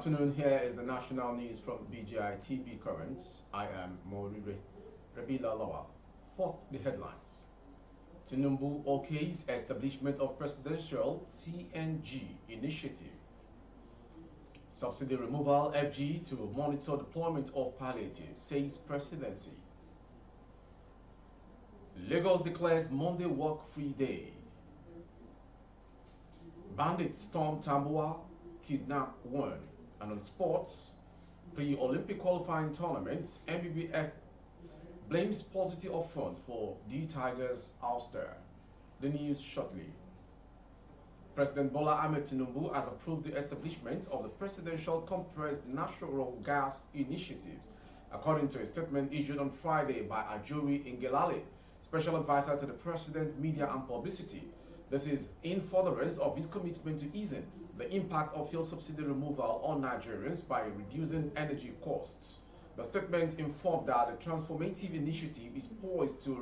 afternoon. Here is the national news from BGI TV Current. I am Morire Rabila Lawal. First, the headlines. Tinubu okays establishment of presidential CNG initiative. Subsidy removal FG to monitor deployment of palliative, says presidency. Lagos declares Monday work-free day. Bandits storm Tamboa, kidnap one. And on sports, pre-Olympic qualifying tournaments, MBBF blames positive upfront for D Tigers ouster. The news shortly. President Bola Ahmed Tinubu has approved the establishment of the Presidential Compressed Natural Gas Initiative, according to a statement issued on Friday by Ajuri Ngelale, Special Advisor to the President, Media and Publicity. This is in furtherance of his commitment to easing the impact of fuel subsidy removal on Nigerians by reducing energy costs. The statement informed that the transformative initiative is poised to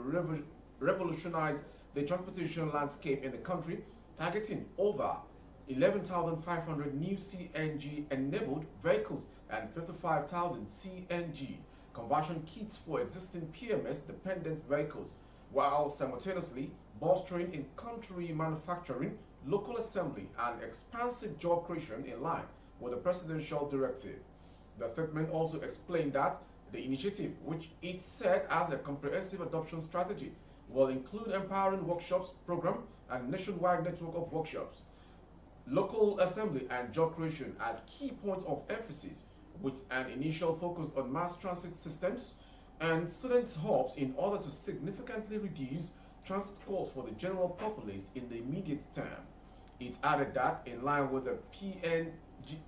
revolutionize the transportation landscape in the country, targeting over 11,500 new CNG-enabled vehicles and 55,000 CNG conversion kits for existing PMS-dependent vehicles, while simultaneously bolstering in-country manufacturing, local assembly, and expansive job creation in line with the presidential directive. The statement also explained that the initiative, which it said has a comprehensive adoption strategy, will include empowering workshops program and nationwide network of workshops, local assembly and job creation as key points of emphasis, with an initial focus on mass transit systems and student hubs in order to significantly reduce transit costs for the general populace in the immediate term. It added that, in line with the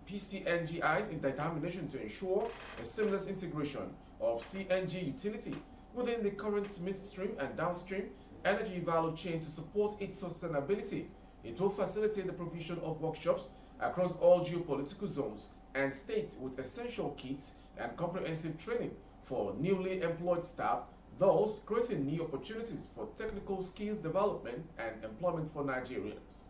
PCNGI's determination to ensure a seamless integration of CNG utility within the current midstream and downstream energy value chain to support its sustainability, it will facilitate the provision of workshops across all geopolitical zones and states with essential kits and comprehensive training for newly employed staff, thus creating new opportunities for technical skills development and employment for Nigerians.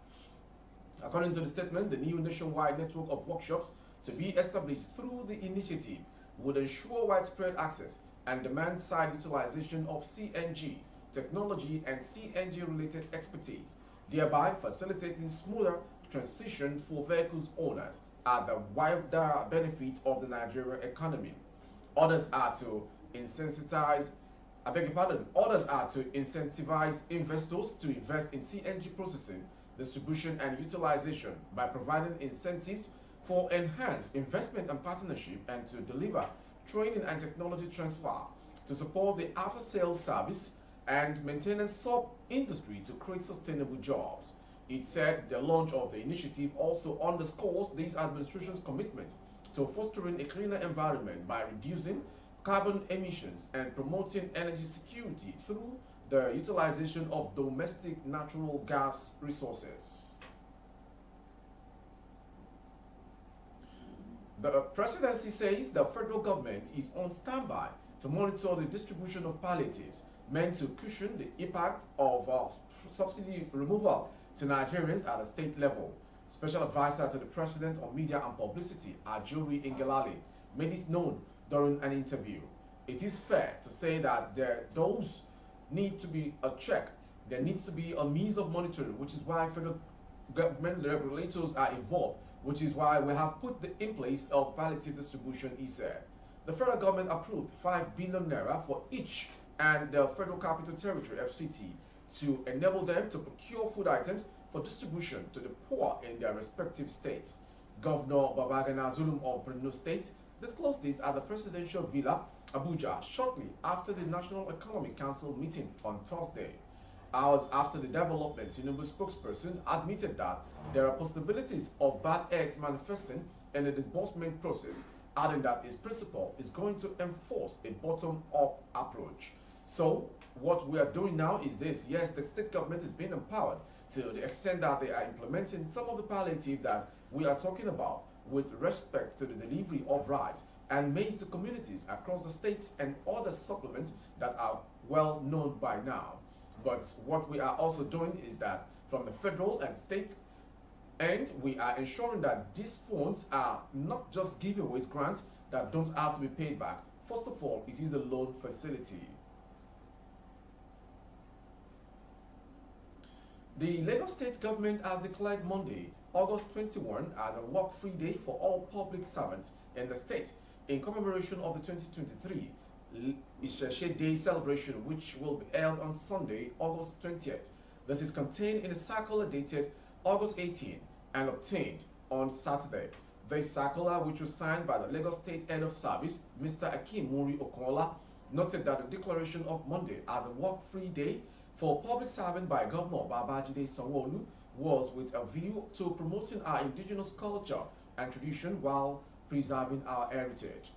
According to the statement, the new nationwide network of workshops to be established through the initiative would ensure widespread access and demand-side utilization of CNG technology and CNG-related expertise, thereby facilitating smoother transition for vehicles owners at the wider benefit of the Nigerian economy. Others are to incentivize investors to invest in CNG processing, distribution and utilization by providing incentives for enhanced investment and partnership, and to deliver training and technology transfer to support the after-sales service and maintenance sub-industry to create sustainable jobs. It said the launch of the initiative also underscores this administration's commitment to fostering a cleaner environment by reducing carbon emissions and promoting energy security through the utilization of domestic natural gas resources. The presidency says the federal government is on standby to monitor the distribution of palliatives meant to cushion the impact of subsidy removal to Nigerians at the state level. Special Advisor to the President on Media and Publicity, Ajuri Ngelale, made this known during an interview. It is fair to say that those need to be a check. There needs to be a means of monitoring, which is why federal government regulators are involved, which is why we have put in place of palliative distribution, he said. The federal government approved 5 billion naira for each and the Federal Capital Territory, FCT, to enable them to procure food items for distribution to the poor in their respective states. Governor Babagana Zulum of Borno State disclosed this at the Presidential Villa, Abuja, shortly after the National Economic Council meeting on Thursday. Hours after the development, Tinubu spokesperson admitted that there are possibilities of bad eggs manifesting in the disbursement process, adding that his principal is going to enforce a bottom-up approach. So, what we are doing now is this. Yes, the state government is being empowered to the extent that they are implementing some of the palliative that we are talking about with respect to the delivery of rice and maize to communities across the states and other supplements that are well known by now. But what we are also doing is that from the federal and state And we are ensuring that these funds are not just giveaways grants that don't have to be paid back. First of all, it is a loan facility. The Lagos State government has declared Monday, August 21, as a work-free day for all public servants in the state in commemoration of the 2023 Isheshe Day celebration, which will be held on Sunday, August 20th. This is contained in a circular dated August 18 and obtained on Saturday. This circular, which was signed by the Lagos State Head of Service, Mr. Akim Muri Okola, noted that the declaration of Monday as a work-free day for public servant by Governor Babajide Sanwo-Olu was with a view to promoting our indigenous culture and tradition while preserving our heritage.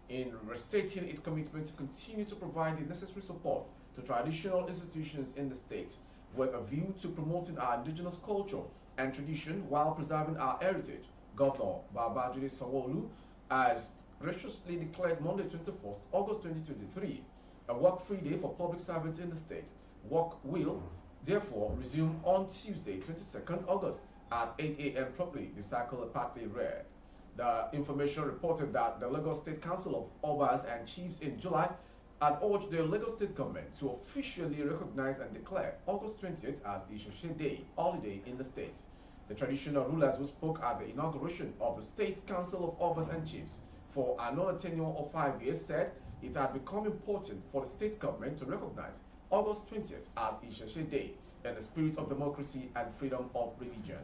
In restating its commitment to continue to provide the necessary support to traditional institutions in the state with a view to promoting our indigenous culture and tradition while preserving our heritage, Governor Babajide Sanwo-Olu has graciously declared Monday 21st August 2023 a work-free day for public servants in the state. Work will therefore resume on Tuesday 22nd August at 8 a.m. properly, the circular partly read. The information reported that the Lagos State Council of Obas and Chiefs in July had urged the Lagos State government to officially recognize and declare August 20th as Isheshe Day holiday in the state. The traditional rulers who spoke at the inauguration of the State Council of Obas and Chiefs for another tenure of 5 years said it had become important for the state government to recognize August 20th as Isheshe Day in the spirit of democracy and freedom of religion.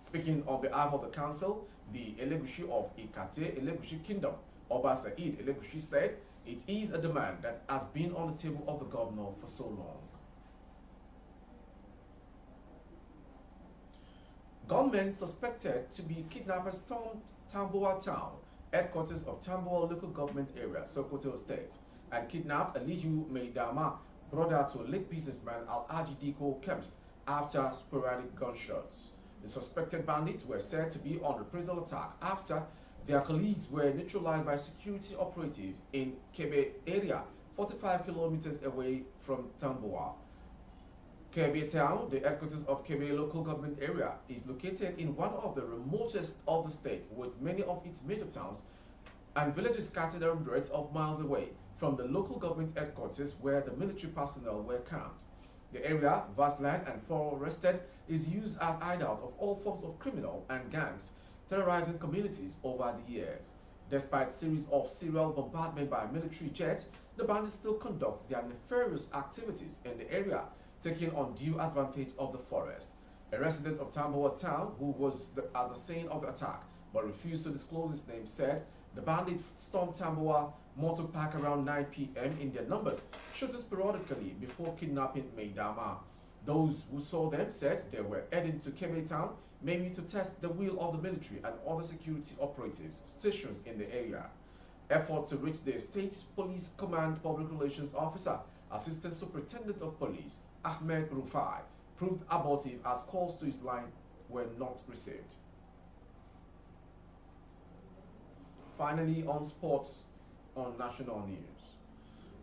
Speaking on behalf of the council, the Elegushi of Ikate Elegushi Kingdom, Oba Said Elegushi said it is a demand that has been on the table of the governor for so long. Gunmen suspected to be kidnappers stormed Tambuwa town, headquarters of Tambuwa local government area, Sokoto State, and kidnapped Aliyu Maidama, brother to late businessman Al-Haji Diko Kems, after sporadic gunshots. The suspected bandits were said to be on reprisal attack after their colleagues were neutralized by security operatives in Kebe area, 45 kilometers away from Tambuwa. Kebe town, the headquarters of Kebe local government area, is located in one of the remotest of the state, with many of its major towns and villages scattered hundreds of miles away from the local government headquarters where the military personnel were camped. The area, vast land and forested, is used as hideout of all forms of criminal and gangs terrorizing communities over the years. Despite series of serial bombardment by military jets, the bandits still conduct their nefarious activities in the area, taking undue advantage of the forest. A resident of Tambuwa town who was at the scene of the attack but refused to disclose his name said the bandits stormed Tambuwa Motor Park around 9 p.m. in their numbers, shooting sporadically before kidnapping Maidama. Those who saw them said they were heading to Kebe town, maybe to test the will of the military and other security operatives stationed in the area. Effort to reach the State Police Command Public Relations Officer, Assistant Superintendent of Police, Ahmed Rufai, proved abortive as calls to his line were not received. Finally, on sports, on national news.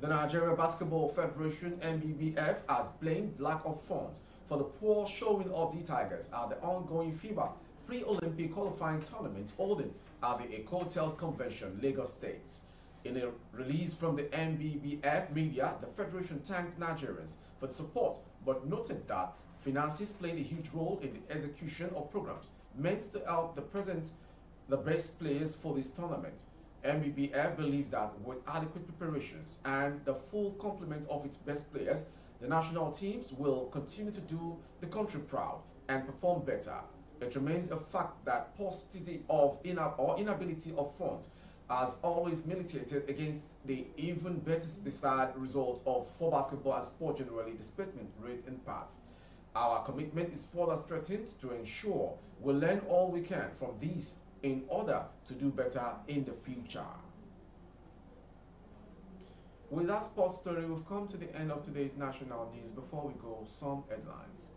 The Nigeria Basketball Federation (NBBF) has blamed lack of funds for the poor showing of the Tigers at the ongoing FIBA pre-Olympic qualifying tournament holding at the Eco Hotels Convention, Lagos State. In a release from the NBBF media, the federation thanked Nigerians for the support but noted that finances played a huge role in the execution of programs meant to help the best players for this tournament. NBBF believes that with adequate preparations and the full complement of its best players, the national teams will continue to do the country proud and perform better. It remains a fact that paucity of inability of funds has always militated against the even better desired result of for basketball and sport generally, displacement rate in parts. Our commitment is further strengthened to ensure we learn all we can from these in order to do better in the future. With that sports story, we've come to the end of today's national news. Before we go, some headlines.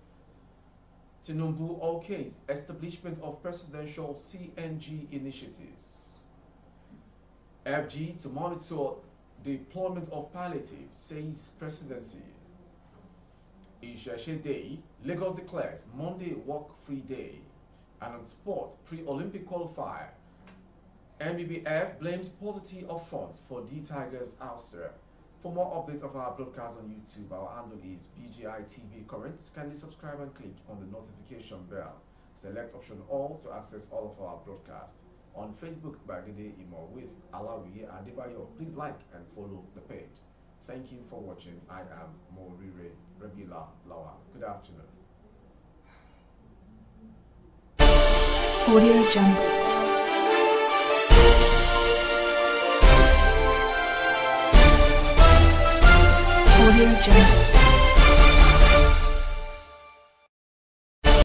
Tinubu okays establishment of presidential CNG initiatives. FG to monitor deployment of palliative, says presidency. Isheshe Day, Lagos declares Monday work-free day. And on sport, pre-Olympic qualifier, NBBF blames paucity of funds for D Tigers ouster. For more updates of our broadcast on YouTube, our handle is BGI TV Current. Kindly subscribe and click on the notification bell. Select option all to access all of our broadcasts. On Facebook, Bagede Imo with Alawi Adebayo. Please like and follow the page. Thank you for watching. I am Morire Rabila Lawa. Good afternoon. Audio Jungle. Audio Jungle.